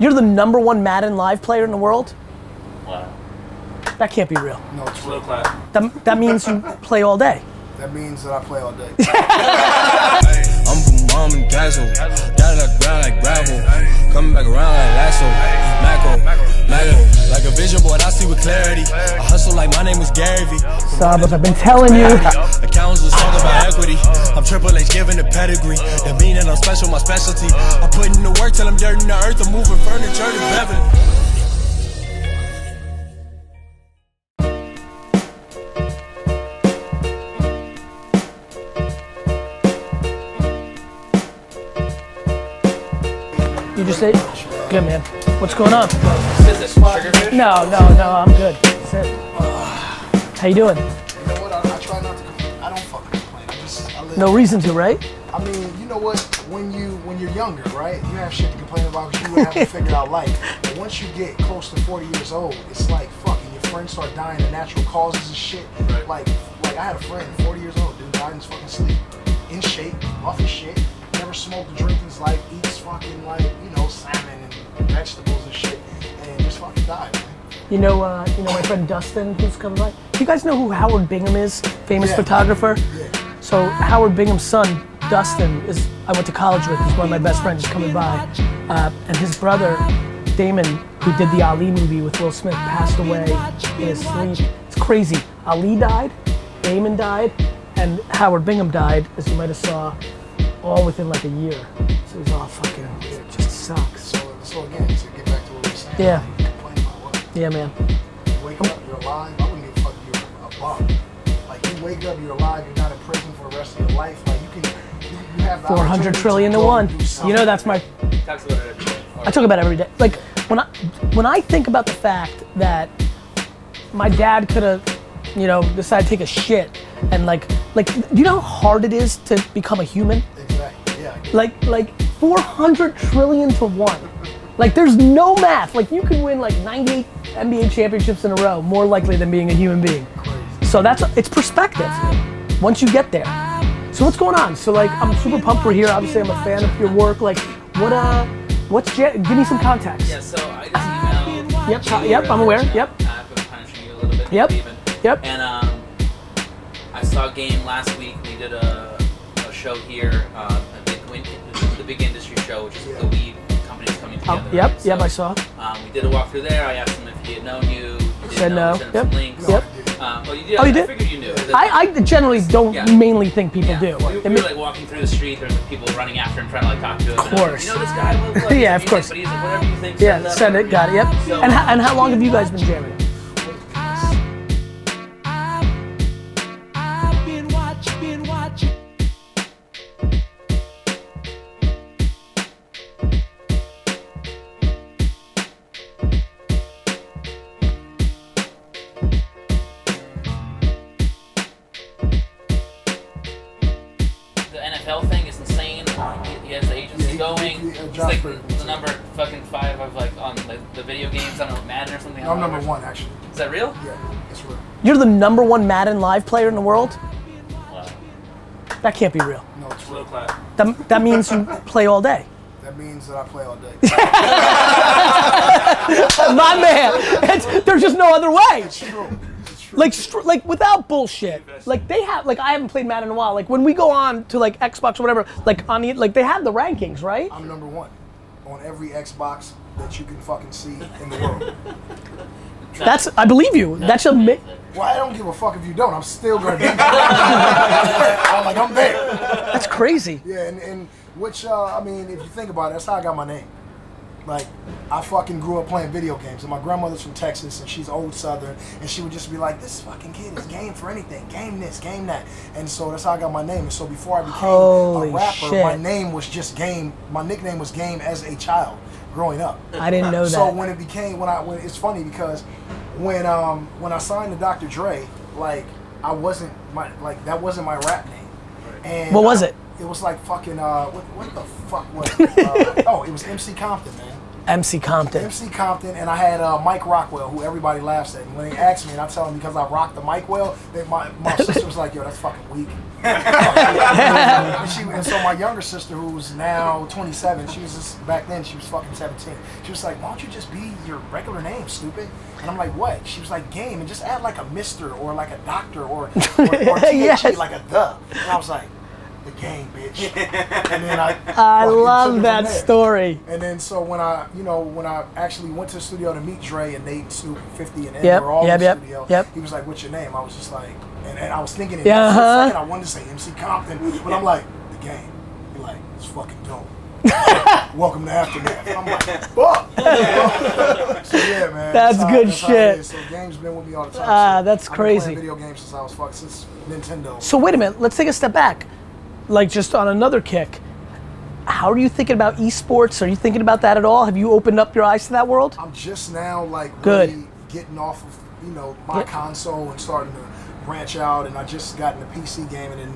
You're the #1 Madden live player in the world? Wow. That can't be real. No, it's real. That means you play all day. That means that I play all day. I'm from mom and dazzle. Down the ground like gravel. Coming back around like lasso. Macro. Like a vision board, I see with clarity. I hustle like my name was Garyvee. But I've been telling you. Accountants was talking about equity. I'm Triple H giving the pedigree. That mean that I'm special, my specialty. I'm putting in the work till I'm dirt in the earth. I'm moving furniture to Beverly. You just ate? Good, man. What's going on? No, I'm good. That's it. How you doing? You know what? I try not to complain. I don't fucking complain. I live. No reason to, right? I mean, you know what? When you're younger, right? You have shit to complain about because you haven't figured out life. But once you get close to 40 years old, it's like fucking your friends start dying of natural causes and shit. Right. Like I had a friend, 40 years old, dude, died in his fucking sleep, in shape, off his shit. Never smoked a drink in his life, eats fucking salmon and vegetables and shit, and just fucking died, man. You know my friend Dustin, who's coming by. Do you guys know who Howard Bingham is? Famous photographer. Yeah. So Howard Bingham's son, Dustin, I went to college with. He's one of my best friends. He's coming by, and his brother, Damon, who did the Ali movie with Will Smith, passed away in his sleep. It's crazy. Ali died, Damon died, and Howard Bingham died, as you might have saw, all within like a year. So he's all fucking, it just sucks. So again, to get back to what we were saying, Yeah. you complain about what? Yeah, man. You wake up, you're alive. I wouldn't give a fuck if you're a bum. Like you wake up, you're alive. You're not in prison for the rest of your life. Like you have the 400 trillion to go one. do something. You know that's my. Talks about it every day. I talk about it every day. Like when I think about the fact that my dad could have, decided to take a shit and like, do you know how hard it is to become a human? Exactly. Yeah. Like 400 trillion to one. Like there's no math. Like you can win like 98 NBA championships in a row, more likely than being a human being. Crazy. So it's perspective. Once you get there. So what's going on? So like I'm super pumped we're here. Obviously I'm a fan of your work. Like give me some context. Yeah, so I just emailed. Yep, I'm aware. Yep. I've been punishing you a little bit. Yep. Even. Yep. And I saw Game last week. We did a show here, the big industry show, which is the weed companies coming together. Yep. Right? Yep. I saw. We did a walkthrough there. I asked him if he had known you. He Said no. Sent him some links. Yep. Well, you did. Oh, you did? I figured you knew. I generally don't mainly think people do. We were like walking through the street. There's people running after him, trying to like talk to him. Of course. You know this guy? Yeah, of course. But he's like, whatever you think. Yeah, send it. Got it. Yep. So, And how long have you guys been jamming? Thing is insane. He has the agency going. It's like the number fucking 5 of like on the video games. I don't know, Madden or something. No, I'm number 1 actually. Is that real? Yeah, it's real. You're the #1 Madden live player in the world? Wow. That can't be real. No, it's real. That means you play all day. That means that I play all day. My man, there's just no other way. It's true. Like without bullshit. Like they have, like I haven't played Madden in a while. Like when we go on to like Xbox or whatever, like they have the rankings, right? I'm number 1 on every Xbox that you can fucking see in the world. I believe you. That's a. Well, I don't give a fuck if you don't. I'm still gonna be there. I'm there. That's crazy. Yeah, and which I mean, if you think about it, that's how I got my name. Like, I fucking grew up playing video games, and my grandmother's from Texas, and she's old Southern, and she would just be like, this fucking kid is game for anything, game this, game that. And so that's how I got my name. And so before I became a rapper, my name was just Game. My nickname was Game as a child growing up. I didn't know that. So when it became, when it's funny because when I signed to Dr. Dre, like, that wasn't my rap name. And what was it? It was like fucking, what the fuck was it? Oh, it was MC Compton, man. MC Compton. MC Compton, and I had Mike Rockwell, who everybody laughs at. And when they asked me, and I tell them because I rocked the mic well, my sister was like, yo, that's fucking weak. And so my younger sister, who's now 27, she was just, back then she was fucking 17. She was like, why don't you just be your regular name, stupid? And I'm like, what? She was like, game, and just add like a Mr. or like a doctor or THE, Yes. like a the. And I was like, the game, bitch. And then I love fucking took it that from there. story. And then so when I actually went to the studio to meet Dre and Nate, Snoop, and 50, and Yep, they were all in the yep, studio, yep. he was like, what's your name? I was just like, and I was thinking it. Yeah, For a second, I wanted to say MC Compton, but I'm like, the game. He's like, it's fucking dope. Welcome to Aftermath. I'm like, fuck. So yeah, man. That's good how it shit. is. So game's been with me all the time. So That's I've been crazy. playing video games since I was since Nintendo. So wait a minute, let's take a step back. Like just on another kick, how are you thinking about esports? Are you thinking about that at all? Have you opened up your eyes to that world? I'm just now like Good. really getting off of my console and starting to branch out, and I just got in the PC gaming in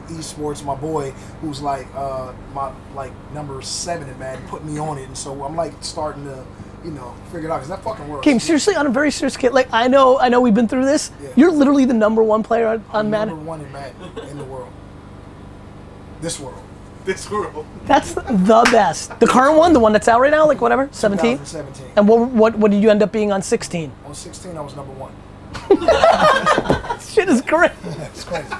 esports. My boy, who's like my number 7 in Madden, put me on it, and so I'm like starting to figure it out because that fucking works. Game, seriously, on a very serious kid, like I know we've been through this. Yeah. You're literally the #1 player on I'm Madden. number 1 in Madden in the world. This world. That's the best. The current one, the one that's out right now, like whatever, 17. 2017. And what did you end up being on 16? On 16, I was number 1. Shit is great. It's crazy.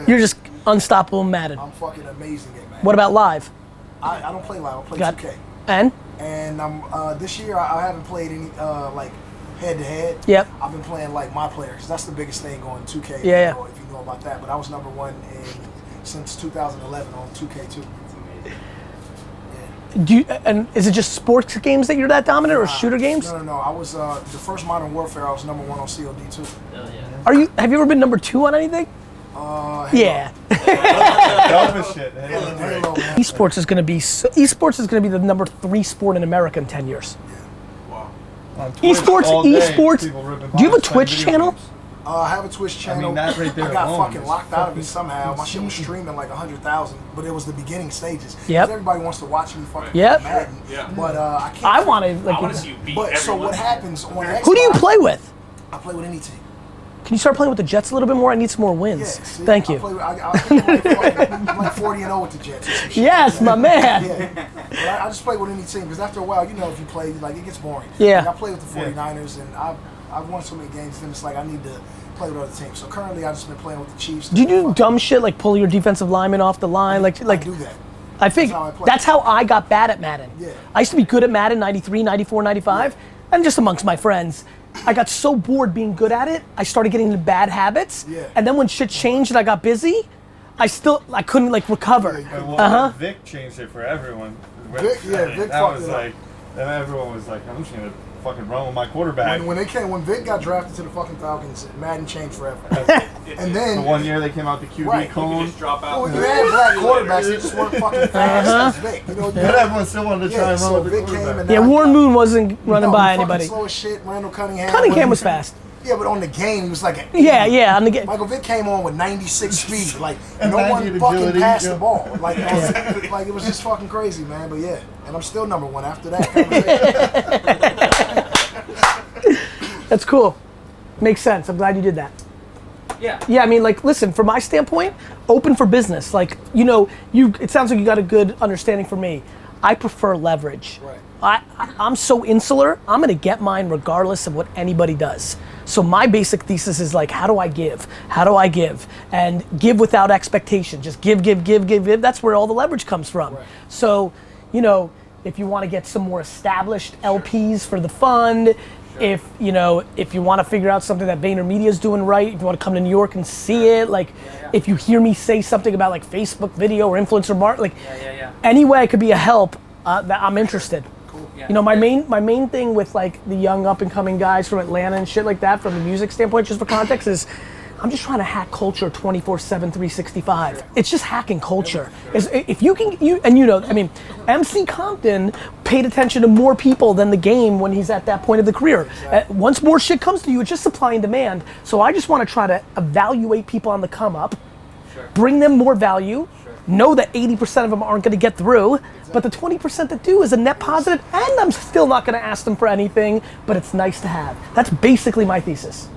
You're just unstoppable in Madden. I'm fucking amazing at Madden. What about live? I don't play live. I play Got 2K. And? And this year I haven't played any like head to head. Yep. I've been playing like my players. That's the biggest thing on 2K. Yeah. If you know about that. But I was number 1 since 2011 on 2K2. And is it just sports games that you're that dominant, or shooter games? No. I was the first Modern Warfare. I was number 1 on COD2. Have you ever been number 2 on anything? Yeah. Dumb as shit. Halo, man. Esports is going to be the number 3 sport in America in 10 years. On Twitch Esports, all day, esports. people ripping Do you have a bodies, playing Twitch video channel? games. I have a Twitch channel. that right there I got alone fucking is locked out of it fucking somehow. My shit was streaming like 100,000, but it was the beginning stages. 'Cause Yep. Everybody wants to watch me fucking Yep. Madden. Yeah. But I can't. I want to I want to see you beat But everyone. so what happens on Xbox? Who do you play with? I play with any team. Can you start playing with the Jets a little bit more? I need some more Yeah, wins. see, Thank I you. think I'm like 40-0 with the Jets. Or some shit Yes, like my that. man. Yeah. But I just play with any team because after a while, if you play, like it gets boring. Yeah. Like, I play with the 49ers and I've won so many games, and it's like I need to play with other teams. So currently, I've just been playing with the Chiefs. Do you do dumb shit like pull your defensive lineman off the line? I do that. I think how I play. that's how I got bad at Madden. Yeah. I used to be good at Madden 93, 94, 95, and just amongst my friends. I got so bored being good at it, I started getting into bad habits. Yeah. And then when shit changed and I got busy, I couldn't like recover. Yeah, And Vic changed it for everyone. Vic that fucked was it up. like, and everyone was like, I'm just gonna fucking run with my quarterback. When Vic got drafted to the fucking Falcons, Madden changed forever. And The then 1 year they came out the QB Right. cone, Just drop out. when you had black quarterbacks, they just weren't fucking fast as Vic. and everyone still wanted to try and run so with the Vic came quarterback. and Yeah, now- Warren Moon wasn't running No, by fucking anybody. Slow as shit. Randall Cunningham. Cunningham was fast. Yeah, but on the game, it was like an Yeah, on the game. Michael Vick came on with 96 speed. Like, And no 90 one fucking agility, passed yeah. the ball. Like, like, it was just fucking crazy, man. But yeah, and I'm still number 1 after that. That's cool. Makes sense. I'm glad you did that. Yeah. Yeah, I mean, like, listen, from my standpoint, open for business. Like, it sounds like you got a good understanding for me. I prefer leverage. Right. I'm so insular, I'm gonna get mine regardless of what anybody does. So my basic thesis is like, how do I give? How do I give? And give without expectation. Just give. That's where all the leverage comes from. Right. So, if you wanna get some more established LPs for the fund, if you want to figure out something that VaynerMedia is doing right, if you want to come to New York and see it, like if you hear me say something about like Facebook video or influencer marketing, like any way I could be a help, that I'm interested. Cool. Yeah. My main thing with like the young up and coming guys from Atlanta and shit like that, from the music standpoint, just for context, is I'm just trying to hack culture 24/7, 365. It's just hacking culture. If you can, MC Compton paid attention to more people than the game when he's at that point of the career. Once more shit comes to you, it's just supply and demand. So I just want to try to evaluate people on the come up, bring them more value, know that 80% of them aren't going to get through, but the 20% that do is a net positive, and I'm still not going to ask them for anything, but it's nice to have. That's basically my thesis.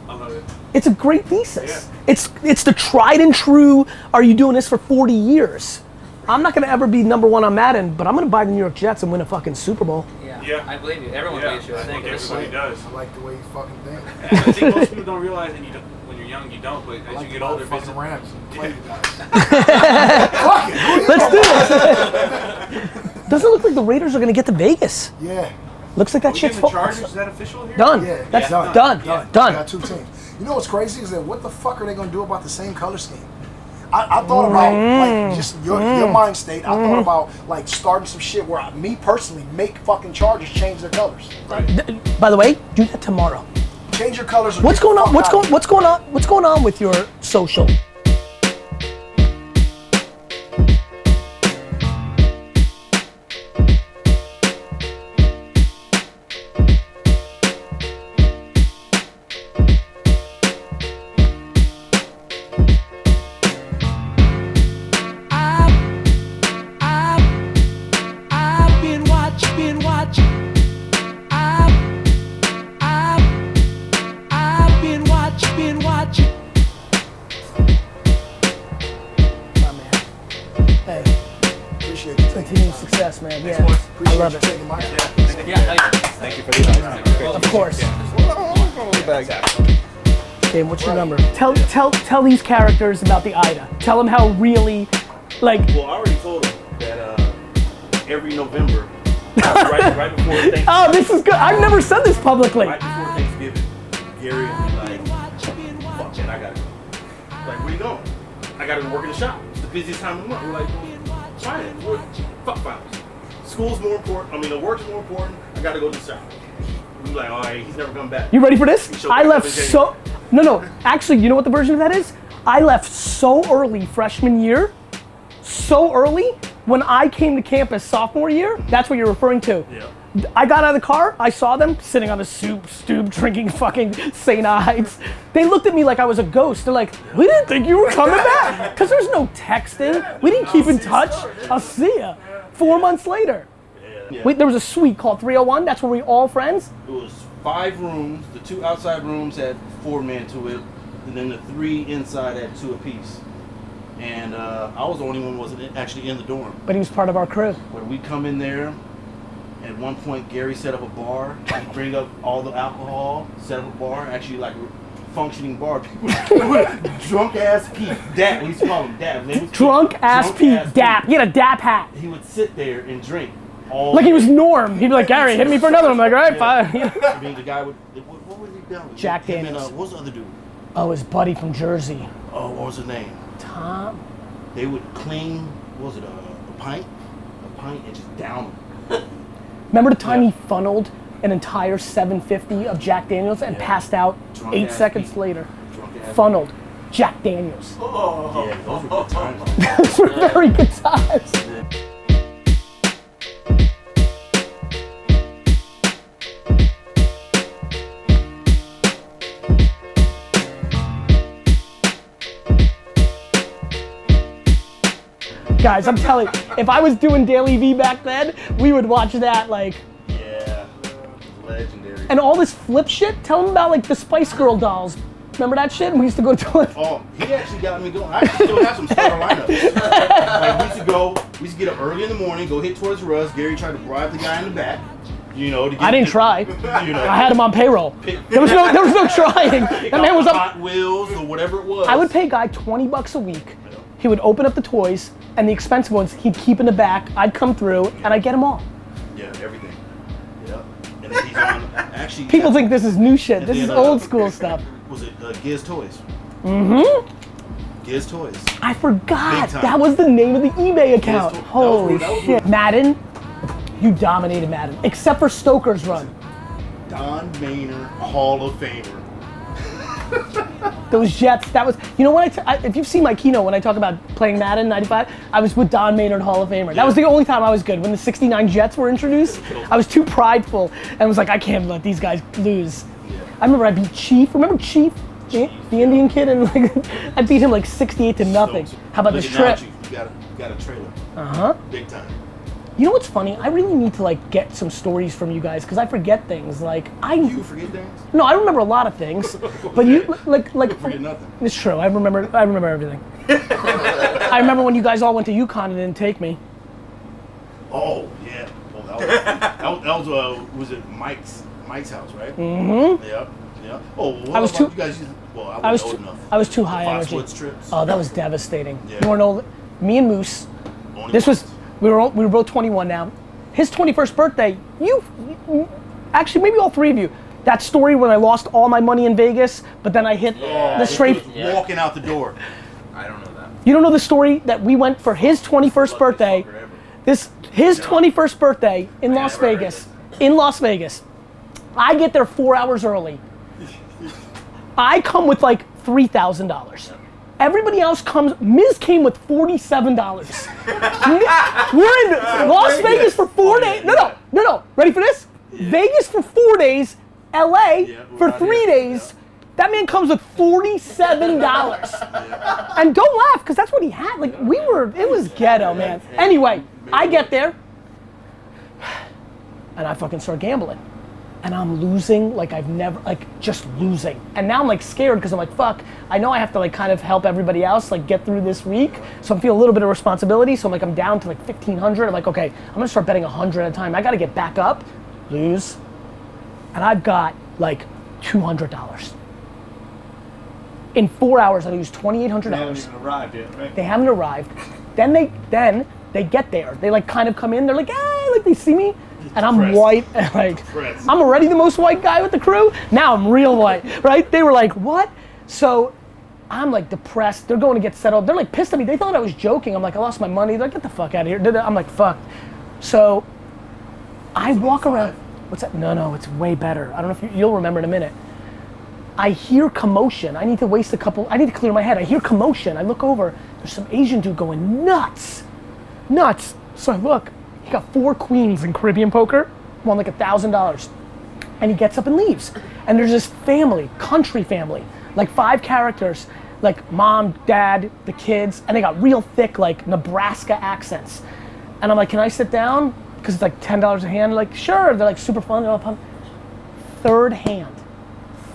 I love it. It's a great thesis. It's the tried and true, are you doing this for 40 years? I'm not gonna ever be #1 on Madden, but I'm gonna buy the New York Jets and win a fucking Super Bowl. Yeah. I believe you. Everyone believes you. I think everybody does. I like the way you fucking think. I think most people don't realize, and you don't, when you're young, you don't. But as you get older, fucking Rams play you guys. Fuck it. Let's do this. Doesn't look like the Raiders are gonna get to Vegas. Yeah. Looks like that shit's the Chargers, is that official here? done. Yeah, That's done. done. Done. Done. Got 2 teams. You know what's crazy is that what the fuck are they gonna do about the same color scheme? I thought about like just your mind state. I thought about like starting some shit where me personally make fucking Chargers change their colors. By the way, do that tomorrow. Change your colors. What's going on? What's going on with your social? Continued success, man. Yeah, I love it. Thank you for the advice. Of course. Okay, what's your number? Tell these characters about the Ida. Tell them how really, like. Well, I already told them that every November, right before Thanksgiving. Oh, this is good. I've never said this publicly. Right before Thanksgiving, Gary will be like, "Fuck it, I gotta go." Like, where you going? I gotta go work in the shop. It's the busiest time of the month. We're like, fine. Fuck finals. School's more important. I mean, the work's more important. I gotta go to the shop. We like, all right, he's never come back. You ready for this? He showed I back left up in so. No. Actually, you know what the version of that is? I left so early freshman year. So early. When I came to campus sophomore year, that's what you're referring to. Yeah. I got out of the car, I saw them sitting on a stoop drinking fucking St. Ides. They looked at me like I was a ghost. They're like, we didn't think you were coming back. Because there's no texting. We didn't keep in touch. I'll see ya. 4 months later. Yeah. Wait, there was a suite called 301. That's where we all friends. It was 5 rooms. The 2 outside rooms had 4 men to it, and then the 3 inside had 2 apiece. And I was the only one who wasn't actually in the dorm. But he was part of our crew. When we come in there, at one point Gary set up a bar. He'd bring up all the alcohol, set up a bar, actually like a functioning bar. People, drunk ass Pete, Dap, we used to call him Dap. Drunk ass Pete, Dap. He had a Dap hat. He would sit there and drink all Like he was Norm. He'd be like, Gary, hit me for another. I'm like, all right, fine. I mean, the guy would, what was he doing? Jack Him Daniels. And, what was the other dude? Oh, his buddy from Jersey. Oh, what was his name? Tom. They would clean, what was it, a pint and just down them. Remember the time he funneled an entire 750 of Jack Daniels and passed out Drunk 8 ass seconds Pete. later? Drunk ass Funneled Jack Daniels. Yeah, those were good times. Those were very good times. Guys, I'm telling you, if I was doing DailyVee back then, we would watch that like. Yeah, legendary. And all this flip shit, tell them about like the Spice Girl dolls. Remember that shit? We used to go to it. Oh, he actually got me going. I actually still have some starter lineups. Like we used to get up early in the morning, go hit towards Russ. Gary tried to bribe the guy in the back. You know, to get I didn't try. You know, I had him on payroll. There was no trying. That man was up. Hot Wheels or whatever it was. I would pay a guy $20 a week. He would open up the toys, and the expensive ones he'd keep in the back. I'd come through, and I'd get them all. Yeah, everything. Yeah. And then he's on. Actually, People think this is new shit. and This then, is old school stuff. Was it Giz Toys? Mm-hmm. Giz Toys. I forgot. Big time. That was the name of the eBay account. That was Holy that was shit. Madden, you dominated Madden, except for Stoker's run. Don Maynard, Hall of Famer. Those Jets, that was, you know what, if you've seen my keynote when I talk about playing Madden 95, I was with Don Maynard, Hall of Famer. That was the only time I was good. When the 69 Jets were introduced, I was too prideful and was like, I can't let these guys lose. I remember I beat Chief, remember Chief? The Indian kid, and like, I beat him like 68 to nothing. How about Look this at now, trip? Chief. You got a trailer. Uh-huh. Big time. You know what's funny? I really need to like get some stories from you guys because I forget things. Like You forget things? No, I remember a lot of things, but you like forget nothing. It's true. I remember everything. I remember when you guys all went to UConn and didn't take me. Oh yeah. Well, that was it Mike's house, right? Mm-hmm. Yep. Yeah. Oh, well, I was too. You guys I was old enough. I was too high Fox energy. Woods trips. Oh, that was devastating. Yeah. You weren't old. Me and Moose. Only This once. was we were both 21 now. His 21st birthday. Actually maybe all three of you. That story when I lost all my money in Vegas, but then I hit the straight. Walking out the door. I don't know that. You don't know the story that we went for his 21st birthday. His 21st birthday in Las Vegas. In Las Vegas. I get there 4 hours early. I come with like $3,000. Everybody else comes. Miz came with $47. We're in Las Vegas for 4 days. No. Ready for this? Yeah. Vegas for 4 days. LA for out 3 here. days. That man comes with $47. And don't laugh, because that's what he had. Like, it was ghetto, man. Anyway, I get there, and I fucking start gambling. And I'm losing like I've never, like just losing. And now I'm like scared because I'm like, fuck, I know I have to like kind of help everybody else like get through this week. So I'm feeling a little bit of responsibility. So I'm down to like 1,500. I'm like, okay, I'm gonna start betting 100 at a time. I gotta get back up, lose. And I've got like $200. In 4 hours, I lose $2,800. They haven't even arrived yet, right? They haven't arrived. Then they get there. They like kind of come in. They're like, hey, like they see me, and I'm Depressed. white. And like, Depressed. I'm already the most white guy with the crew. Now I'm real white, right? They were like, what? So I'm like depressed. They're going to get settled. They're like pissed at me. They thought I was joking. I'm like, I lost my money. They're like, get the fuck out of here. I'm like, fuck. So I walk around. What's that? No, it's way better. I don't know if you'll remember in a minute. I hear commotion. I need to clear my head. I hear commotion. I look over. There's some Asian dude going nuts. So I look. He got 4 queens in Caribbean poker. Won like $1,000. And he gets up and leaves. And there's this family, country family, like 5 characters, like mom, dad, the kids, and they got real thick like Nebraska accents. And I'm like, can I sit down? Because it's like $10 a hand. Like, sure. They're like super fun. They're all pumped. Third hand.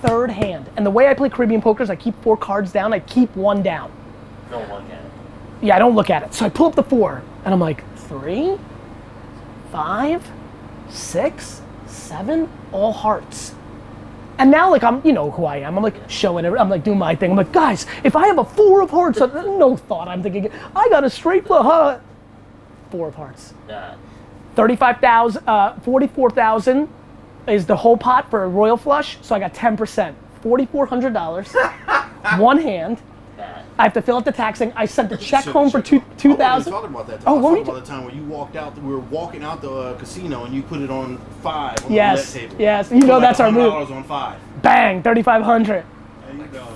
And the way I play Caribbean poker is I keep 4 cards down, I keep 1 down. Don't look at it. Yeah, I don't look at it. So I pull up the 4, and I'm like, 3, 5, 6, 7, all hearts. And now like you know who I am. I'm like showing it, I'm like doing my thing. I'm like, guys, if I have a 4 of hearts, no thought I'm thinking, I got a straight flush, 4 of hearts. 35,000, 44,000. Is the whole pot for a royal flush, so I got 10%. $4,400, 1 hand. I have to fill out the taxing. I sent the check home for $2,000. I wasn't talking about that time. Oh, I what were was you talking about the time when you walked out, we were walking out the casino and you put it on 5 on Yes, the roulette table. yes. You know Put that's our move. $100 on 5. Bang, 3,500.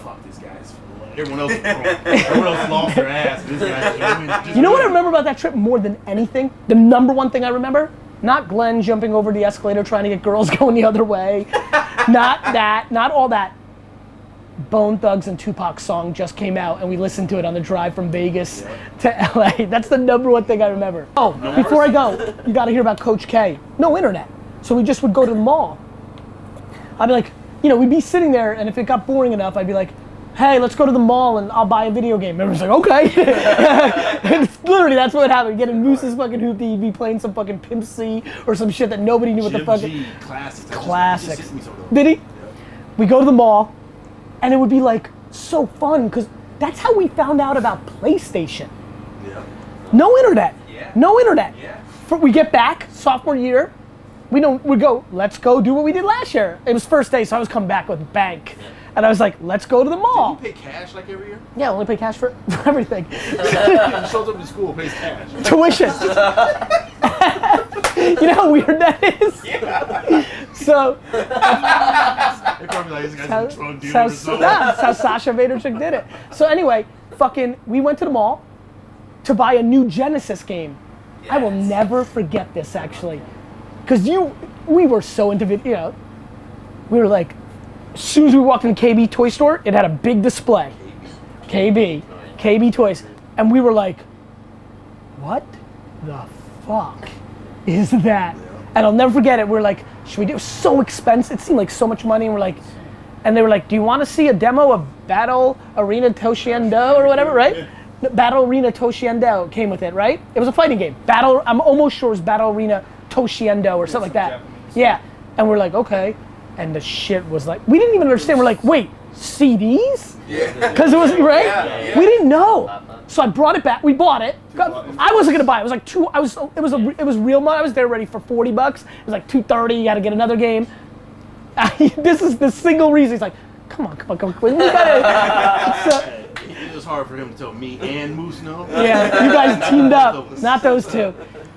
Fuck, this guy's everyone else is wrong. Everyone else lost their ass. This guy's You know what I remember about that trip more than anything? The number one thing I remember? Not Glenn jumping over the escalator trying to get girls going the other way. Not all that. Bone Thugs and Tupac's song just came out and we listened to it on the drive from Vegas to LA. That's the number one thing I remember. Oh, before I go, you gotta hear about Coach K. No internet. So we just would go to the mall. I'd be like, we'd be sitting there and if it got boring enough, I'd be like, hey, let's go to the mall and I'll buy a video game. Everyone's like, okay. And literally, that's what happened. Get in Moose's fucking hoopty, he'd be playing some fucking Pimp C or some shit that nobody knew what the fuck. Classics. Did he? Yeah. We go to the mall, and it would be like so fun because that's how we found out about PlayStation. Yeah. No internet. Yeah. No internet. Yeah. We get back sophomore year. We go. Let's go do what we did last year. It was first day, so I was coming back with bank. Yeah. And I was like, let's go to the mall. Did you pay cash like every year? Yeah, I only pay cash for everything. He shows up in school, pays cash. Tuition. You know how weird that is? Yeah. So. They're probably like, this guy's a drug dealer or something. That's how Sasha Vaynerchuk did it. So anyway, we went to the mall to buy a new Genesis game. Yes. I will never forget this actually. Because we were so into video. We were like, as soon as we walked in the KB toy store, it had a big display. KB Toys. And we were like, what the fuck is that? And I'll never forget it. We're like, should we do it? It was so expensive. It seemed like so much money. And we're like, and they were like, do you want to see a demo of Battle Arena Toshiendo or whatever, right? Battle Arena Toshiendo came with it, right? It was a fighting game. I'm almost sure it was Battle Arena Toshiendo or something like that. Japanese. Yeah. And we're like, okay. And the shit was like, we didn't even understand. We're like, wait, CDs? Yeah. Because it was, right? Yeah. We didn't know. So I brought it back. We bought it. I wasn't gonna buy it. It was like it was real money. I was there ready for $40. It was like $2.30. You got to get another game. This is the single reason. He's like, come on. We gotta, It was hard for him to tell me and Moose no. yeah, you guys teamed up, not those two.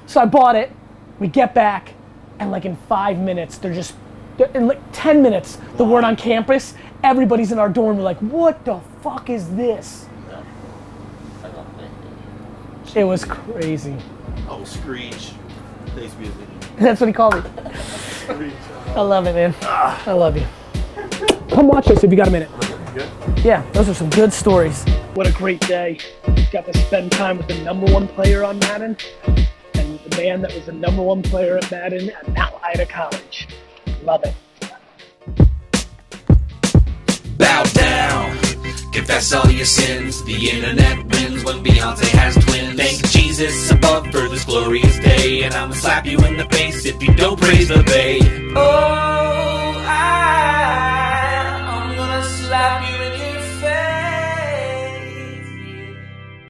So I bought it. We get back, and like in 5 minutes, in like 10 minutes, the word on campus, everybody's in our dorm. We're like, what the fuck is this? It was crazy. Oh, Screech. They used to be his nickname. That's what he called me. I love it, man. I love you. Come watch this if you got a minute. Yeah, those are some good stories. What a great day. Got to spend time with the #1 player on Madden and the man that was the #1 player at Madden at Mount Ida College. Love it. Bow down, confess all your sins. The internet wins when Beyonce has twins. Thank Jesus above for this glorious day, and I'ma slap you in the face if you don't praise the Bay. Oh.